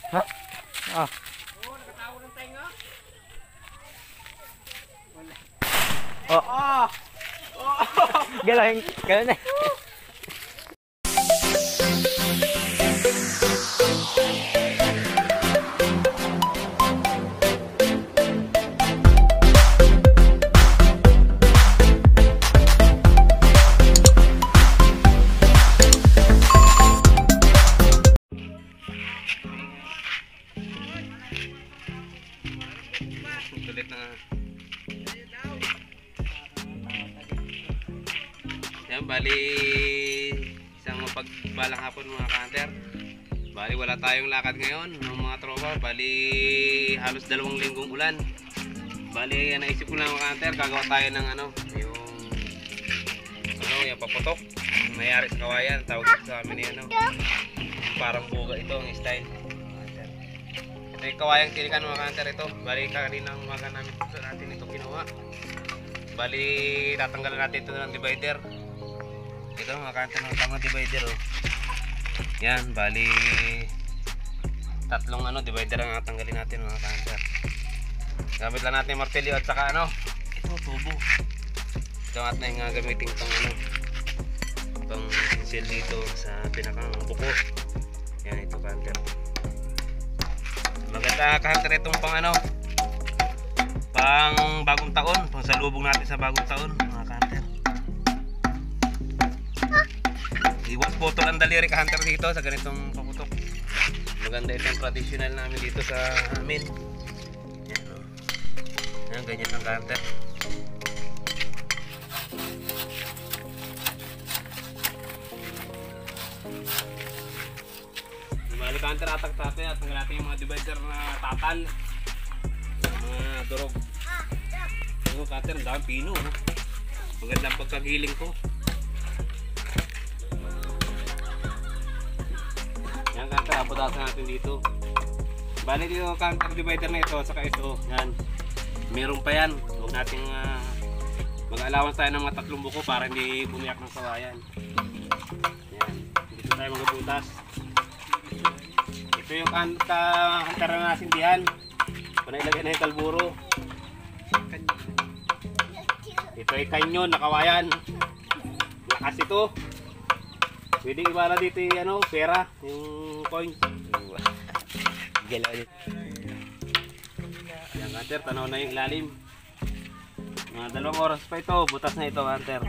Ha? Ah. Oo, nakatawa ng tenga. Oh. Galing. Galing na. Tulit na. Yan, bali isang mapagbalang hapon mga ka-hunter. Bali wala tayong lakad ngayon ng mga tropa. Bali halos 2 linggong ulan. Bali naisip ko lang mga ka-hunter, gagawa tayo ng yung paputok. Mayari sa kawayan, tawag sa amin yan, parang buga ito ang style. Ito yung kawayang tilikan mga ka-hunter ito. Bali kaninang umaga namin ito ginawa. Bali tatanggalan natin ito ng divider. Ito mga ka-hunter ng tamang divider Yan, bali tatlong divider ang tatanggalin natin mga ka-hunter. Gamit lang natin martilyo at saka ito tubo. Ito at na yung gamitin itong itong pincel dito sa pinakang buko. Yan, ito ka-hunter. Maganda ka-hunter itong pang bagong taon, pang salubong natin sa bagong taon mga ka-hunter. Iwas putol ang daliri ka-hunter dito sa ganitong paputok. Maganda itong traditional namin dito sa amin. Yan, yan, ganyan ang ka-hunter. Bali ka-hunter, atak natin at tanggal natin yung mga divider na tatal, mga durog. Ano ka-hunter, ang daming pino, magandang pagkagiling ko. Yan ka-hunter, aputasan natin dito. Bali dito ka-hunter, divider na ito, saka ito, yan, meron pa yan. Huwag nating mag-allowance tayo ng mga 3 buko para hindi bumiyak ng kawayan. Yan, dito tayo magabutas. Ito yung ka-hunter na nasindihan. Kung nailagay na yung kalburo. Ito ay kanyon, nakawayan. Lakas ito. Pwede ibala dito yung pera, yung coin. Galaw ulit. Yan ka-hunter, tanaw na yung ilalim. Mga 2 oras pa ito, butas na ito ka-hunter.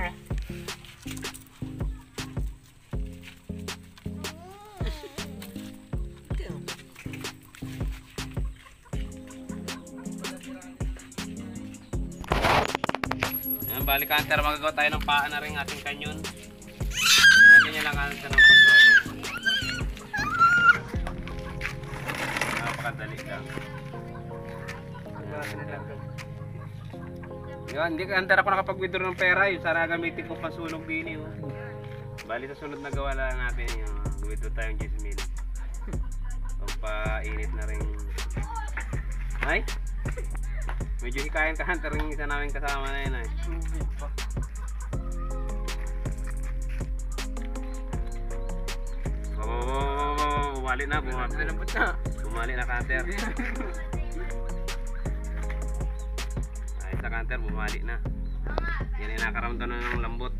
Balik ka-hunter, magagawa tayo ng paa na rin ating kanyon. Ganyan lang ka-hunter ng paggawa. Napakadali lang. Yun, hindi ka-hunter ako nakapag-withdraw ng pera. Yung sana gamitin ko pasunog din yun. Bali sa sunod na gawa lang natin yung withdraw tayong 10,000. Pampainit na rin. Ay? Medyo hikayan ka-hunter yung isa namin kasama na yun ay. Bumali na, bumali na ka-hunter. Ay, sa ka-hunter, bumali na. Yan yung nakaramdam na ng lambot.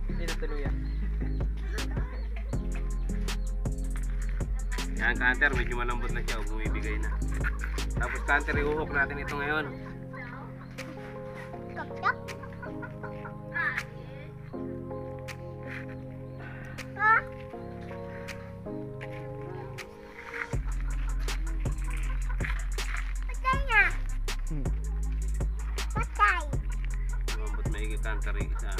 Yan ka-hunter, medyo malambot na siya o bumibigay na. Tapos ka-hunter, iuhok natin ito ngayon. Malambot maigi ka-hunter yung isa.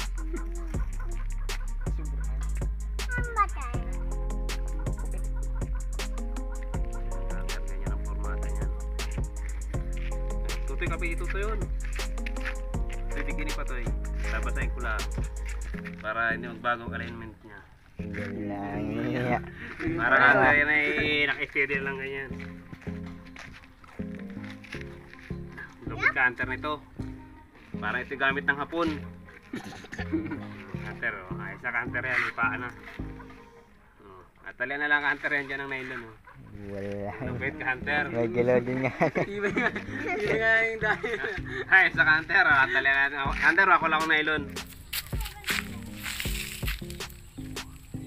Ka-hunter, ganyan ang formata niyan. Tutoy kape ito yun. Titigini pa to eh. Tabasahin ko lang para hindi magbago ang alignment niya. Galang. Para nga yan ay naka-steady lang ganyan. Gabit ka-hunter nito. Para ito gamit ng hapon. Hunter, ay isa ka-hunter yan, may paa na. At talian na lang ka-hunter yan dyan ng nylon. Wala. Lupit ka, Hunter. May galaw din nga. Iba nga yung dahil. Ay, sa Hunter. Tali natin. Hunter, ako lang ang nailon.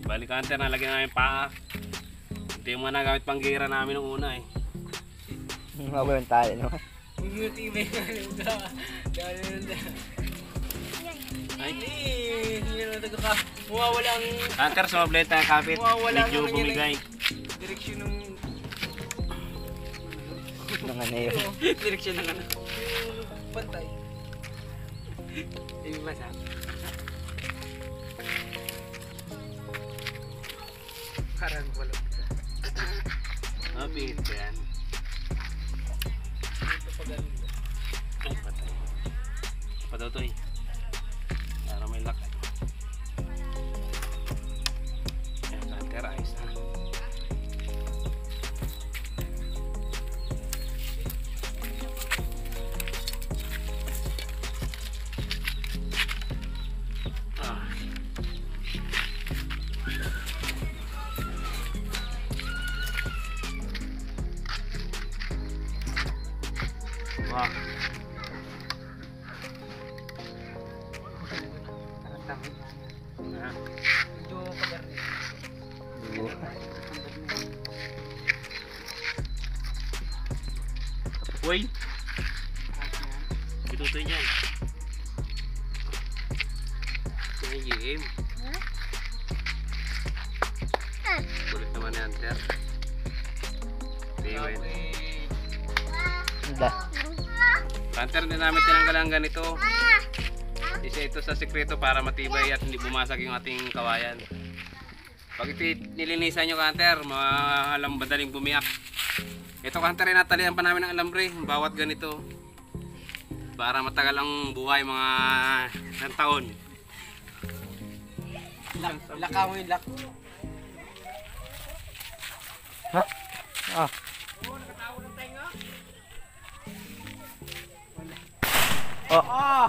Balik Hunter, nalagyan namin paa. Hindi mo nagamit pang gira namin nung una eh. Mabay yung tali, no? Umuti iba yung dahil yung dahil. Ay, Hindi na taga ka. Mawawala ang Hunter, sumablay tayo kapit. Wala Medyo nga nangyari. bumigay. direksyon ng Nung ano yun. direksyon ng ano. Pantay. Yung masa. Karan wala. Mabit yan. Ito pa galing. Ay, patay. Patutoy. Para may lakay. Ayan, Hunter, ayos na. Ah. Wah. Ah. Medyo pagaling. Uy, itutoy dyan. May game. Kulit naman ni Hunter. Anyway. Hindi. Hunter, din namin tinanggal ang ganito. Isa ito sa sikreto para matibay at hindi bumasag yung ating kawayan. Pag ito nilinisan nyo, Hunter, madaling bumiyak. Ito, Hunter, natalian pa namin ng alambre, bawat ganito. Para matagal ang buhay, mga isang taon. Laka mo yung lak. Ha? Ah. Oh. Ah!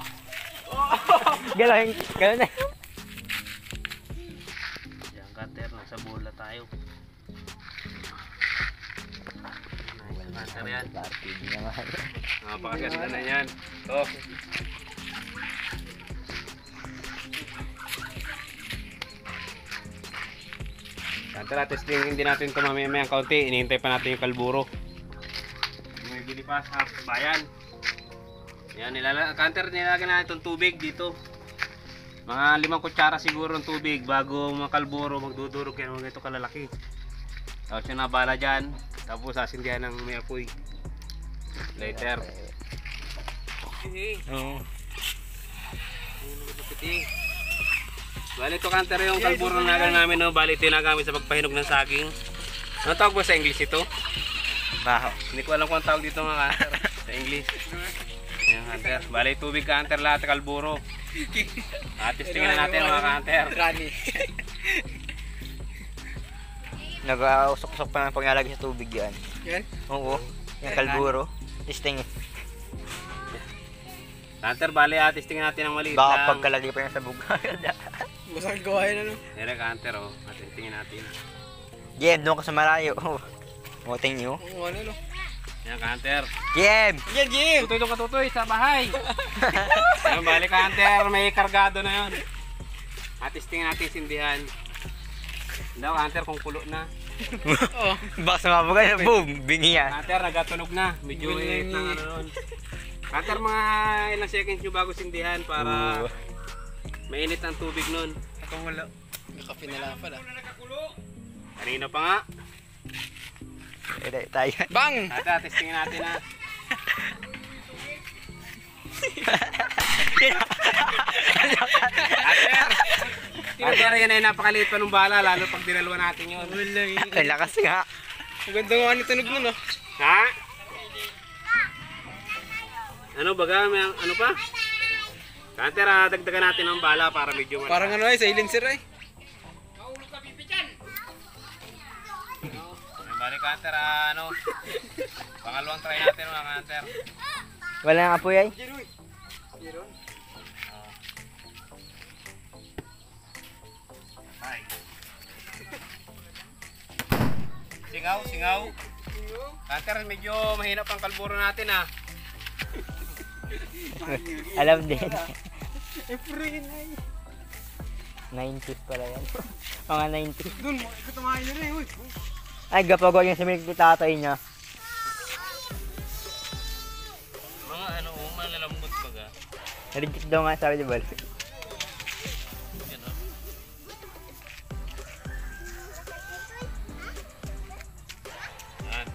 Galaw na. Yan, Hunter, nasa bola tayo. Nice, Hunter yan. RPG naman. Napakaganda na yan. Oh. Hunter, testingin din natin ito mamaya-maya kaunti. Inihintay pa natin yung kalburo. May bili pa sa bayan. Yan, Hunter, nilagyan natin itong tubig dito. Mga 5 kutsara siguro ng tubig bago mga kalburo magdudurog yan. Mga ito kalalaki. Tapos yung nabala dyan. Tapos sasindihan ng may apoy. Later. Oo. Bali ito, Hunter, yung kalburo na namin, no? Bali ito yung nagamit sa pagpahinog ng saging. Ano tawag ba sa English ito? Baho. Hindi ko alam kung ang tawag dito mga Hunter sa English. Yan, Hunter. Bali tubig ka, Hunter, lahat ng kalburo. Testingin na natin mga Hunter. Rani. Nag-usok-usok pa ng paglalagay sa tubig yan. Yan? Oo. Yung kalburo. Testing. Hunter, bali testingin natin ng maliit Baka lang. pagkalagay pa yung sa buga. Masang gawain ano? Yan ka, Hunter, oh. Testingin natin. Jem, doon ka sa malayo. Moting nyo. Oo, ano no? Yan ka, Hunter. Jem! Yan, Jim! Tutoy doon ka, tutoy, sa bahay. Yan, bali ka, Hunter. May kargado na yun. Testingin natin sindihan. Daw, Hunter, kung kulo na. Oo. Baka sumabog ka na, boom! Bingi yan. Hunter, nagatunog na. Medyo init ng ano nun. Hunter, mga ilang seconds nyo bago sindihan para mainit ang tubig nun. Ako wala. Nakape na lang pala. Kanina pa nga. Tayo. Bang! Testingin natin na. Hunter, yan ay napakaliit pa ng bala, lalo pag dinaluan natin yun. Wala yun. Ay, lakas nga. Maganda nga ang tunog nun oh. Ha? Ano baga, may ano pa? Hunter, dagdagan natin ang bala para medyo Parang ano ay, silencer ay. Balik Hunter, ano? Pangalawang try natin mga Hunter. Wala nang apoy ay. Ay. Singaw, singaw. Hunter, medyo mahina pang kalburo natin ah. Alam din. Efrain ay. 90s pala yan. Mga 90s. Doon, kutumain na rin. Uy. Ay, gapago yung similig ni tatay niya. Mga ano, malalambot baga. Naligit daw nga sabi ni Bal. Yan oh. Yan.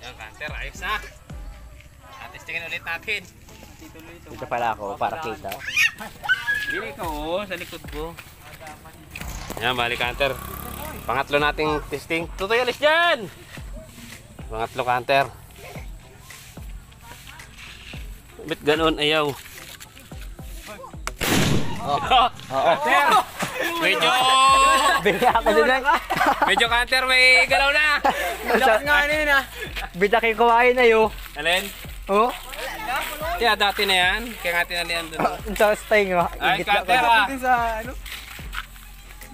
Yan, Hunter, ayos na. Testingin ulit natin. Dito pala ako para kita. Bili ka oh, sa likod ko. Yan, balik Hunter. Pangatlo nating testing. Tutoy, alis dyan! Pangatlo Hunter. Ba't ganun? Ayaw. Hunter! Medyo... Bigla ako din ay. Medyo Hunter, may galaw na! Lakas nga na yun ah. Bitakin ko kain na yun. Alin? Oh, Kaya dati na yan. Kaya nga tinalian doon. ang taas tayo nga. Ay, Igit lang Hunter ako. ah! Din sa ano?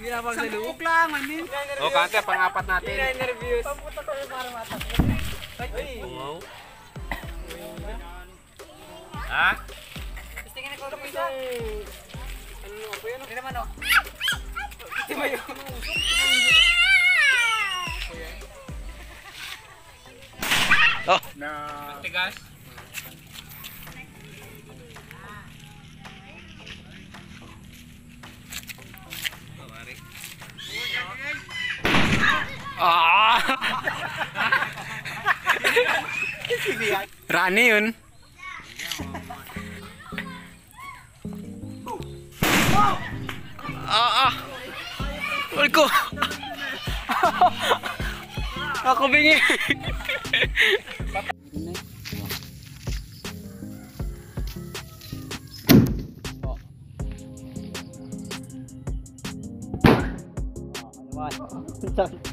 Ginapag sa loob. Lang, manin. O, Hunter, pang-apat natin. Nervous. Papunta ko para matakot. Wow. Ha? Tingnan ko kung isa. Ano ko yan? Hindi naman oh. Hindi ba yun? Oh, Na. Tigas. Rani yun. Ul ko. Ako bingi.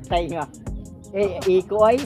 tayo nga. Eh, iko ay.